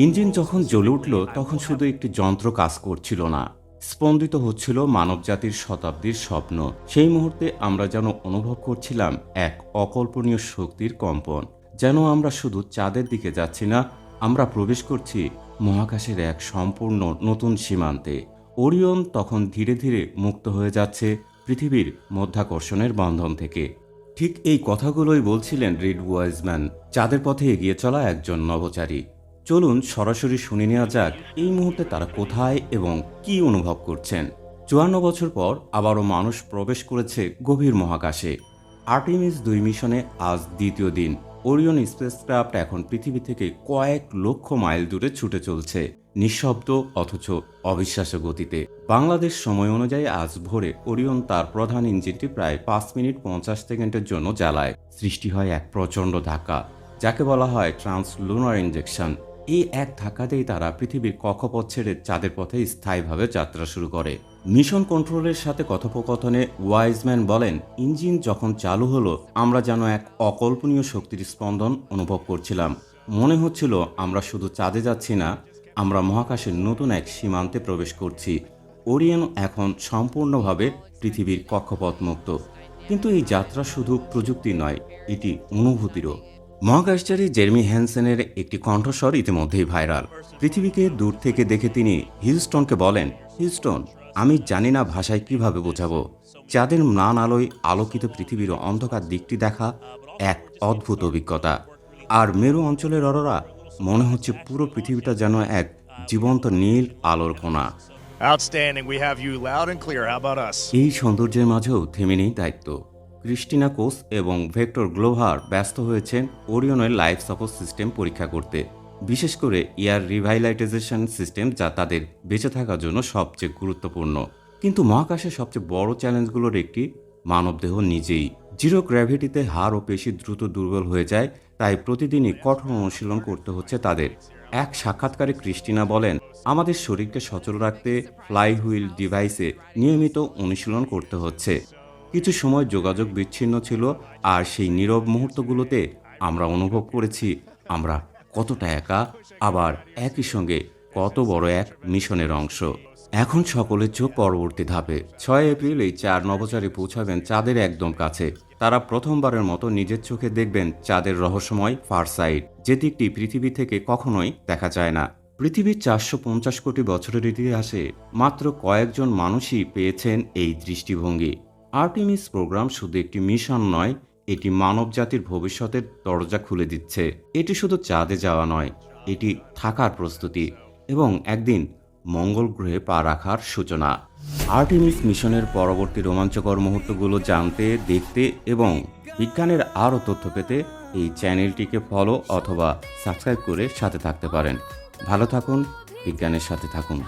Engine যখন জ্বলে উঠল তখন শুধু একটি যন্ত্র কাজ করছিল না, স্পন্দিত হচ্ছিল মানবজাতির শতাব্দীর স্বপ্ন। সেই মুহূর্তে আমরা যেন অনুভব করছিলাম এক অকল্পনীয় শক্তির কম্পন। যেন আমরা শুধু চাঁদের দিকে যাচ্ছি না, আমরা প্রবেশ করছি মহাকাশের এক সম্পূর্ণ নতুন সীমান্তে। ওরিয়ন তখন ধীরে ধীরে মুক্ত হয়ে যাচ্ছে পৃথিবীর মধ্যাকর্ষণের বন্ধন থেকে। ঠিক এই কথাগুলোই বলছিলেন রিড ওয়াইজম্যান, চাঁদের পথে এগিয়ে চলা একজন নভোচারী। চলুন সরাসরি শুনে নেওয়া যাক এই মুহূর্তে তারা কোথায় এবং কি অনুভব করছেন। ৫৪ বছর পর আবারও মানুষ প্রবেশ করেছে গভীর মহাকাশে। আর্টেমিস ২ মিশনে আজ দ্বিতীয় দিন। ওরিয়ন স্পেসক্রাফট এখন পৃথিবী থেকে কয়েক লক্ষ মাইল দূরে ছুটে চলছে, নিঃশব্দ অথচ অবিশ্বাস্য গতিতে। বাংলাদেশ সময় অনুযায়ী আজ ভোরে ওরিয়ন তার প্রধান ইঞ্জিনটি প্রায় ৫ মিনিট ৫০ সেকেন্ডের জন্য জ্বালায়। সৃষ্টি হয় এক প্রচণ্ড ধাক্কা, যাকে বলা হয় ট্রান্সলুনার ইনজেকশন। এই এক ধাক্কাতেই তারা পৃথিবীর কক্ষপথ ছেড়ে চাঁদের পথে স্থায়ীভাবে যাত্রা শুরু করে। মিশন কন্ট্রোলের সাথে কথোপকথনে ওয়াইজম্যান বলেন, ইঞ্জিন যখন চালু হলো আমরা যেন এক অকল্পনীয় শক্তির স্পন্দন অনুভব করছিলাম। মনে হচ্ছিল আমরা শুধু চাঁদে যাচ্ছি না, আমরা মহাকাশের নতুন এক সীমান্তে প্রবেশ করছি। ওরিয়ন এখন সম্পূর্ণভাবে পৃথিবীর কক্ষপথ মুক্ত। কিন্তু এই যাত্রা শুধু প্রযুক্তি নয়, এটি অনুভূতিরও। মহাকাশচারী জেরেমি হ্যানসেনের একটি কণ্ঠস্বর ইতিমধ্যেই ভাইরাল। পৃথিবীকে দূর থেকে দেখে তিনি হিউস্টনকে বলেন, হিউস্টন, আমি জানি না ভাষায় কিভাবে বোঝাবো। চাঁদের ম্লান আলোয় আলোকিত পৃথিবীর অন্ধকার দিকটি দেখা এক অদ্ভুত অভিজ্ঞতা। আর মেরু অঞ্চলের অরোরা, মনে হচ্ছে পুরো পৃথিবীটা যেন এক জীবন্ত নীল আলোর কোণা। Outstanding. We have you loud and clear. How about us? এই সৌন্দর্যের মাঝেও থেমে নেই দায়িত্ব। ক্রিস্টিনা কোস এবং ভেক্টর গ্লোভার ব্যস্ত হয়েছেন ওরিয়নের লাইফ সাপোর্ট সিস্টেম পরীক্ষা করতে, বিশেষ করে এয়ার রিভাইলাইজেশন সিস্টেম, যা তাদের বেঁচে থাকার জন্য সবচেয়ে গুরুত্বপূর্ণ। কিন্তু মহাকাশের সবচেয়ে বড় চ্যালেঞ্জগুলোর একটি মানবদেহ নিজেই। জিরো গ্র্যাভিটিতে হাড় ও পেশি দ্রুত দুর্বল হয়ে যায়, তাই প্রতিদিনই কঠোর অনুশীলন করতে হচ্ছে তাদের। এক সাক্ষাৎকারে ক্রিস্টিনা বলেন, আমাদের শরীরকে সচল রাখতে ফ্লাই হুইল ডিভাইসে নিয়মিত অনুশীলন করতে হচ্ছে। কিছু সময় যোগাযোগ বিচ্ছিন্ন ছিল, আর সেই নীরব মুহূর্তগুলোতে আমরা অনুভব করেছি আমরা কতটা একা, আবার একই সঙ্গে কত বড় এক মিশনের অংশ। এখন সকলের চোখ পরবর্তী ধাপে। ৬ এপ্রিল এই ৪ নভোচারী পৌঁছাবেন চাঁদের একদম কাছে। তারা প্রথমবারের মতো নিজের চোখে দেখবেন চাঁদের রহস্যময় ফার সাইড, যে দিকটি পৃথিবী থেকে কখনোই দেখা যায় না। পৃথিবীর ৪৫০ কোটি বছরের ইতিহাসে মাত্র কয়েকজন মানুষই পেয়েছেন এই দৃষ্টিভঙ্গি। আর্টেমিস প্রোগ্রাম শুধু একটি মিশন নয়, এটি মানবজাতির ভবিষ্যতের দরজা খুলে দিচ্ছে। এটি শুধু চাঁদে যাওয়া নয়, এটি থাকার প্রস্তুতি এবং একদিন মঙ্গল গ্রহে পা রাখার সূচনা। আর্টেমিস মিশনের পরবর্তী রোমাঞ্চকর মুহূর্তগুলো জানতে, দেখতে এবং বিজ্ঞানের আরও তথ্য পেতে এই চ্যানেলটিকে ফলো অথবা সাবস্ক্রাইব করে সাথে থাকতে পারেন। ভালো থাকুন, বিজ্ঞানের সাথে থাকুন।